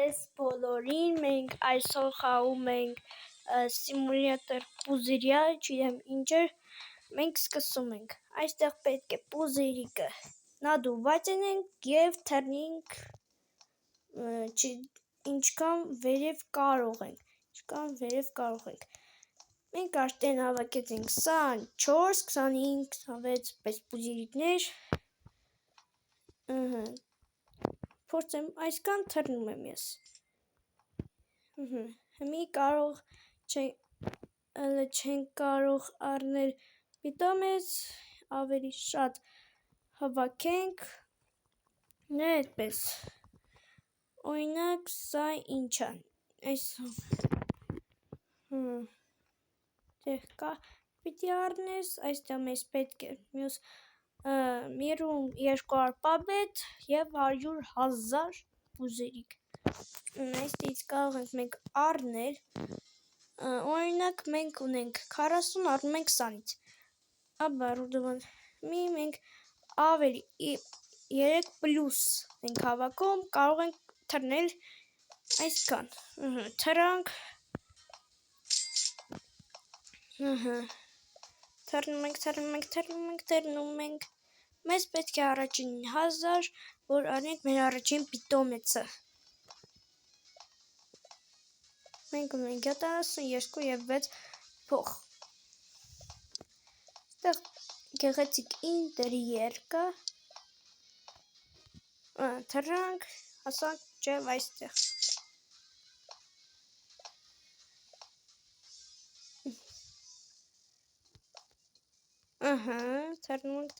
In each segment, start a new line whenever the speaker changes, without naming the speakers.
ձեզ բոլորին, մենք այսօր խաղում ենք սիմուլյատոր պուզիրյա, չգիտեմ ինչեր, մենք սկսում ենք, այստեղ պետք է պուզիրիկը նադուված ենք և թռնենք ինչքան վերև կարող ենք, մենք արդեն հավաքեցինք 24, 25, 26 պես պուզիրիկներ, փորձեմ այսքան թռնում եմ ես, հիմի չենք կարող առնել պիտոմես, ավելի շատ հավաքենք, այդպես, օրինակ սա ինչ է, պիտի առնես, այստեղ մեզ պետք է մյուս 200 պապետ և 100,000 պուզիրիկ, այստից կարող ենք մենք առնել, օրինակ մենք ունենք 40, առնում ենք 20-ից, մենք ավելի 3 պլյուս ենք հավաքում, կարող ենք թռնել այսքան, թռանք, թռնում ենք, մեզ պետք է առաջին 1000, որ առնենք մեր առաջին պիտոմեցը, մենք ունենք 72 և 6 փող, այստեղ գեղեցիկ ինտերիեր կա, թռանք, հասանք ճև այստեղ, թռնում ենք,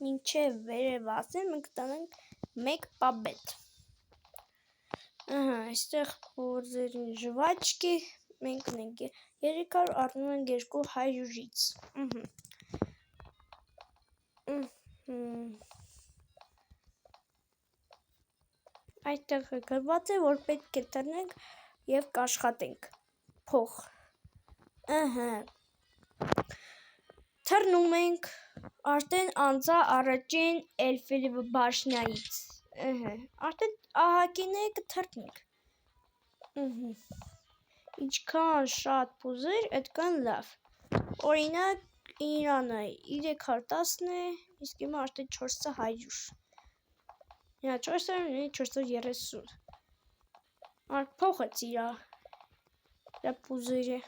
մինչև վերև ասեմ մենք տանենք 1 պապետ, այստեղ պուզերին ժվաճկի, մենք ունենք 300, առնում ենք 200-ից, այստեղ գրված է, որ պետք է թռնենք և կաշխատենք, փող, թռնում ենք, արդեն անցա առաջին Էյֆելի բաշնայից, արդեն ահագին է կթռնենք, ինչքան շատ պուզեր, այդքան լավ, օրինակ Իրանը 310 է, իսկ հիմա արդեն 400, 430, փոխեց իր պուզերը,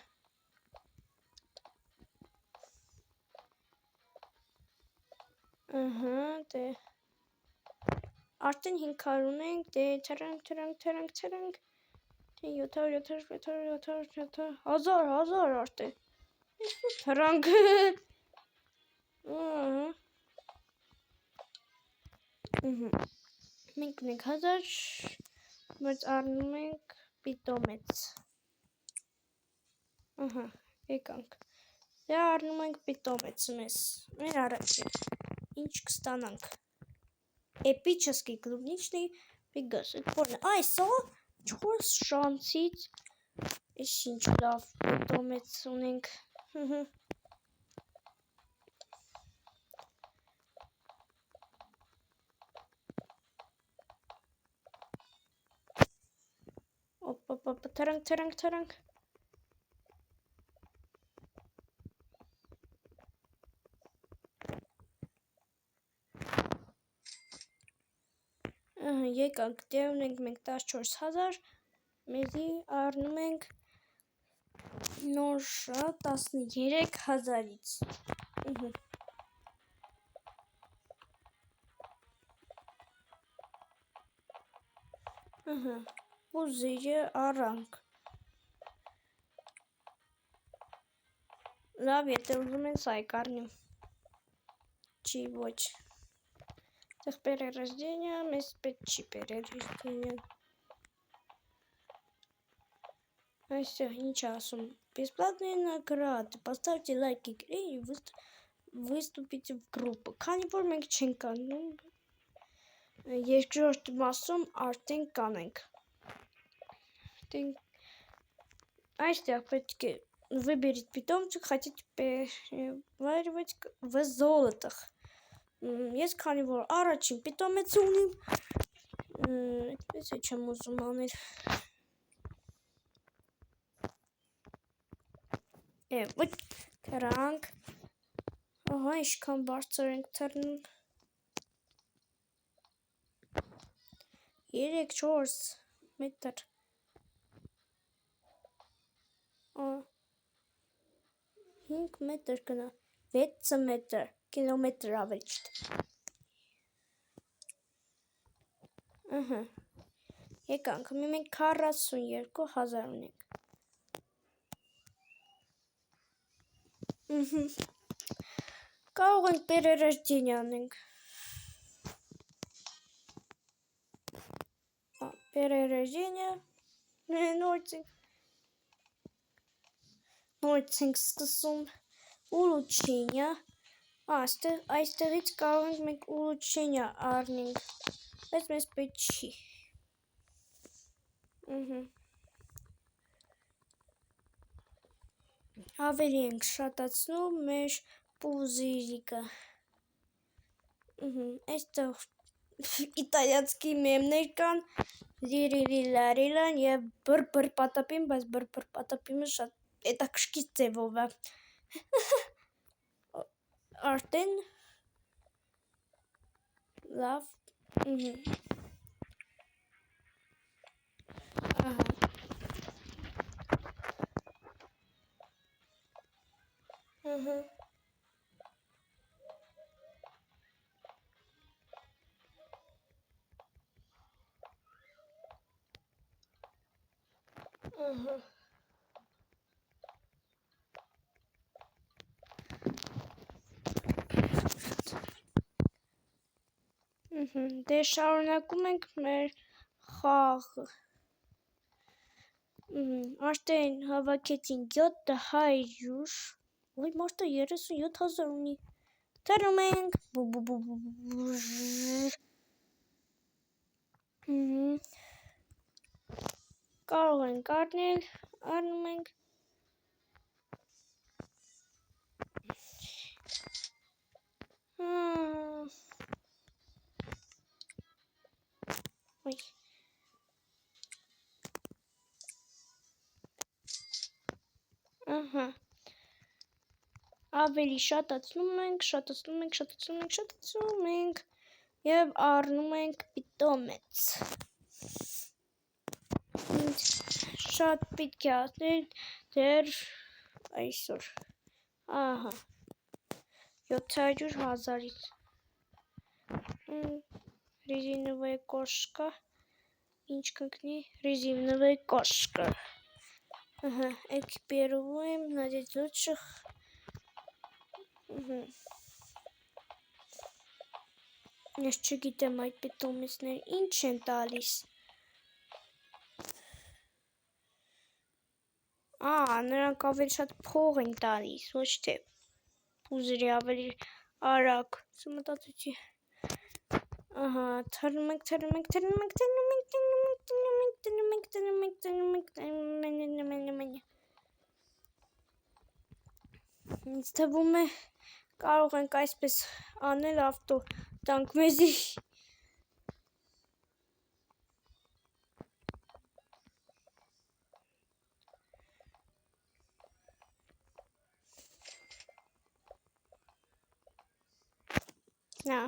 արդեն 500 ունենք, թռանք, 700, 1000 արդեն, թռանք, մենք ունենք 1000, բայց առնում ենք պիտոմեց, եկանք, առնում ենք պիտոմեց մեզ, մեր առաջին, ինչ կստանանք, էպիչեսկի կլուբնիչնի պիգաս, այսո 4 շանսից, ես ինչ լավ պիտոմեց ունենք, թռանք, եկանք, դե ունենք մենք 14000, մեզի առնում ենք նոր շատ 13000-ից, պուզիրը առանք, լավ եթե ուզում են սայք առնիմ, չի ոչ, այստեղ перерождение, մեզ պետք չի перерождение, այստեղ ինչ ասում, бесплатные награды, поставьте лайк игре и выступите в группу, քանի որ մենք չենք անում, երկրորդ մասում արդեն կանենք, այստեղ պետք է Выберите питомчик, хотите переваривать в золотах. Ես քանի որ առաջին питомец ունիմ, այդպես է չեմ ուզում անել։ Ոչ թրանք։ Ահա ինչքան բարձր ենք թռնում։ 3-4 մետր։ 5 մետր կնա, 6 մետր, կիլոմետր ավելի ճիշտ։ Ահա։ Եկանք, մենք 42,000 ունենք։ Կարող ենք перерождение անենք։ Перерождение, նորից ենք սկսում, улучшение, այստեղից կարող ենք մենք улучшение առնենք, բայց մեզ պետք չի։ Ավելի ենք շատացնում մեր պուզիրիկը։ Այստեղ իտալիացի մեմներ կան, լիրիլիլարիլան և բր-բր պատապին, բայց բր-բր պատապիմը շատ հետաքրքիր ձևով է։ Արդեն լավ, Դե շարունակում ենք մեր խաղը։ Արդեն հավաքեցին 700, ոյ մարդը 37,000 ունի։ Թռնում ենք։ Կարող ենք առնել, առնում ենք։ Ահա, ավելի շատացնում ենք և առնում ենք պիտոմեց։ Շատ պիտք է ասնել դեր այսօր, ահա, 700,000-ից։ Резиновая кошка, ինչ կընկնի, резиновая кошка։ Ահա, էկիպիրուем, надеть лучших։ Ես չգիտեմ այդ պիտոմեցները ինչ են տալիս։ Նրանք ավելի շատ փող են տալիս, ոչ թե պուզերի ավելի արագ։ Մտածեցի, ահա, թռնում ենք։ Ինձ թվում է կարող ենք այսպես անել ավտոտանկ մեզի։ Նա,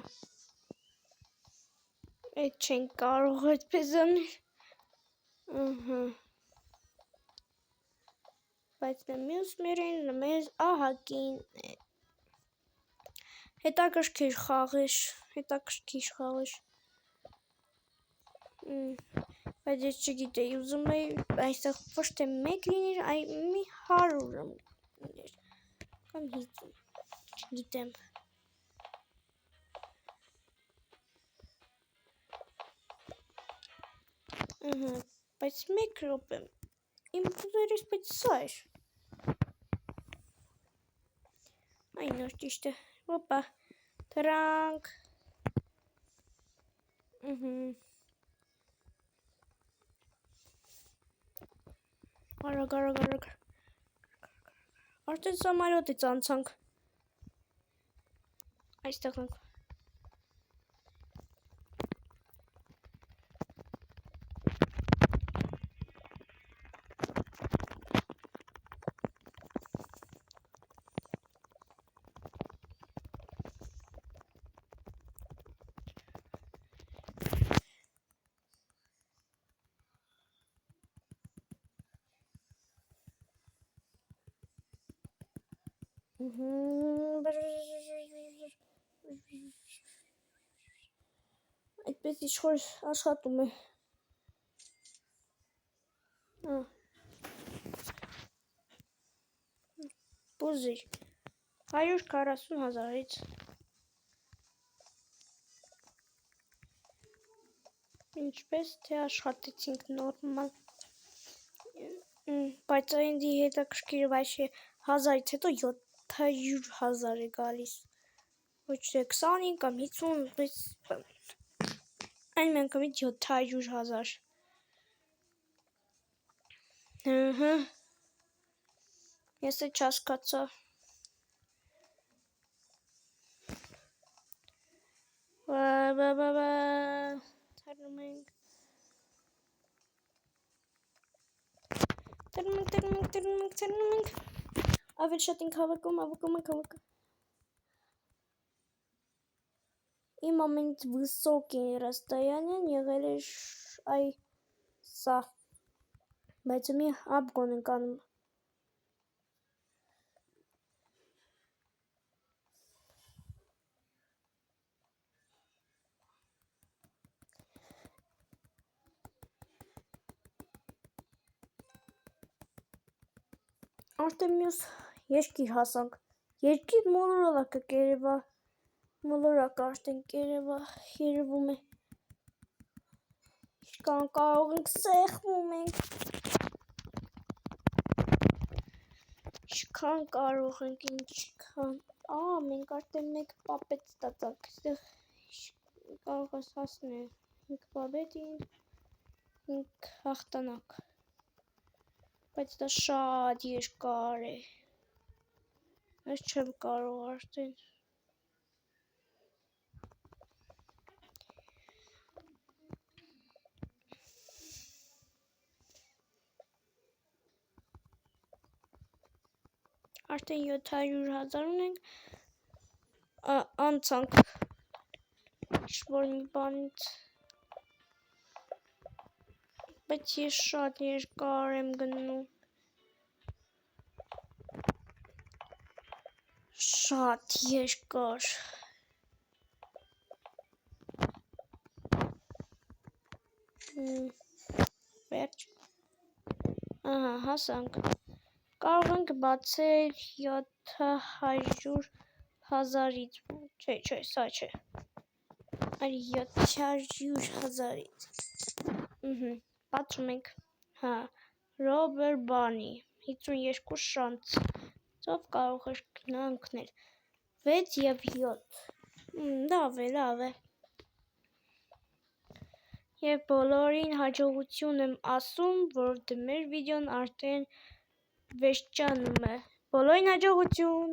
այդ չենք կարող այդպես անել։ Բայց մյուս մերին մեզ ահագին է։ Հետաքրքիր խաղ էր։ Բայց ես չգիտեի, ուզում էի այստեղ ոչ թե մեկ լիներ, այլ մի 100 լիներ, կամ 50, չգիտեմ։ Բայց մեկ րոպե, իմ պուզերից բայց սա էր։ Այն նոր ճիշտ է, ոպա, թրանք։ Արագ։ Արդեն սամարոտից անցանք։ Այստեղ ենք։ Այդպես ինչ-որ աշխատում է։ Պուզիր 140,000-ից։ Ինչպես թե աշխատեցինք նորմալ։ Բայց այնտի հետաքրքիր վայշի 1000-ից հետո 700,000 է գալիս։ Ոչ թե 25 կամ 50, բայց այն միանգամից 700,000։ Ես է չհասկացա։ Թռնում ենք։ Ավել շատ ենք հավաքում։ Իմ ամենից վիսոկի ռաստայանն եղել է սա, բայց մի աբգոն ենք անում։ Արդեն մյուս երկիր հասանք։ Երկիր մոլորակը կերևա։ Մոլորակը արդեն կերևա, երևում է։ Ինչքան կարող ենք սեղմում ենք։ Ինչքան կարող ենք, ինչքան։ Մենք արդեն մեկ պապետ ստացանք։ Այստեղ կարող ես հասնել 5 պապետին 5 հաղթանակ։ Բայց դա շատ երկար է։ Ես չեմ կարող արդեն։ Արդեն 700,000 ունենք, անցանք ինչ-որ մի բանից, բայց ես շատ երկար եմ գնում, շատ երկար, վերջ, հասանք, կարող ենք բացել 700,000-ից, չէ, սա չէ, այլ 700,000-ից, բացում ենք, Robber Bunny, 52 շանսով կարող էր ընկնել, 6 և 7, լավ է, և բոլորին հաջողություն եմ ասում, որովհետև մեր վիդեոն արդեն վերջանում է, բոլորին հաջողություն։